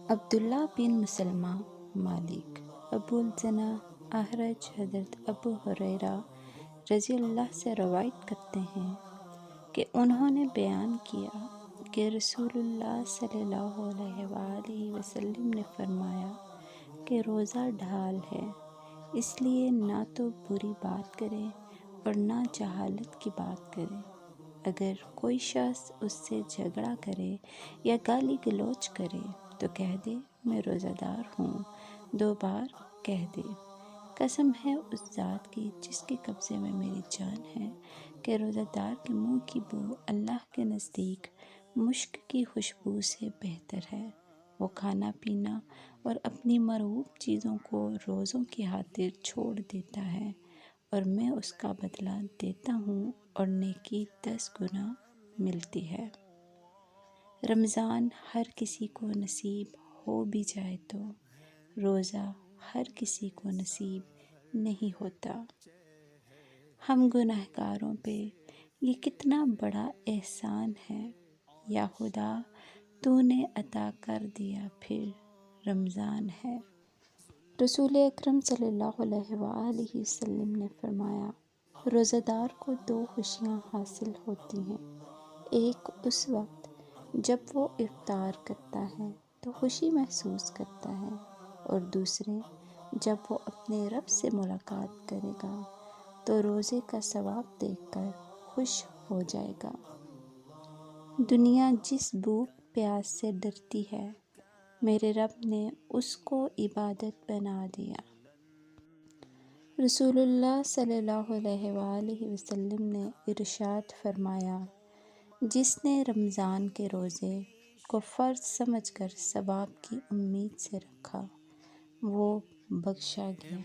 عبداللہ بن مسلمہ مالک ابو الزنا احرج حضرت ابو ہریرہ رضی اللہ سے روایت کرتے ہیں کہ انہوں نے بیان کیا کہ رسول اللہ صلی اللہ علیہ وآلہ وسلم نے فرمایا کہ روزہ ڈھال ہے، اس لیے نہ تو بری بات کرے اور نہ جہالت کی بات کرے۔ اگر کوئی شخص اس سے جھگڑا کرے یا گالی گلوچ کرے تو کہہ دے میں روزہ دار ہوں، 2 بار کہہ دے۔ قسم ہے اس ذات کی جس کے قبضے میں میری جان ہے کہ روزہ دار کے منہ کی بو اللہ کے نزدیک مشک کی خوشبو سے بہتر ہے۔ وہ کھانا پینا اور اپنی مرغوب چیزوں کو روزوں کی خاطر چھوڑ دیتا ہے اور میں اس کا بدلہ دیتا ہوں اور نیکی 10 گنا ملتی ہے۔ رمضان ہر کسی کو نصیب ہو بھی جائے تو روزہ ہر کسی کو نصیب نہیں ہوتا۔ ہم گنہگاروں پہ یہ کتنا بڑا احسان ہے، یا خدا تو نے عطا کر دیا پھر رمضان ہے۔ رسول اکرم صلی اللہ علیہ وآلہ وسلم نے فرمایا، روزہ دار کو 2 خوشیاں حاصل ہوتی ہیں، ایک اس وقت جب وہ افطار کرتا ہے تو خوشی محسوس کرتا ہے، اور دوسرے جب وہ اپنے رب سے ملاقات کرے گا تو روزے کا ثواب دیکھ کر خوش ہو جائے گا۔ دنیا جس بھوک پیاس سے ڈرتی ہے، میرے رب نے اس کو عبادت بنا دیا۔ رسول اللہ صلی اللہ علیہ وآلہ وسلم نے ارشاد فرمایا، جس نے رمضان کے روزے کو فرض سمجھ کر ثواب کی امید سے رکھا وہ بخشا گیا۔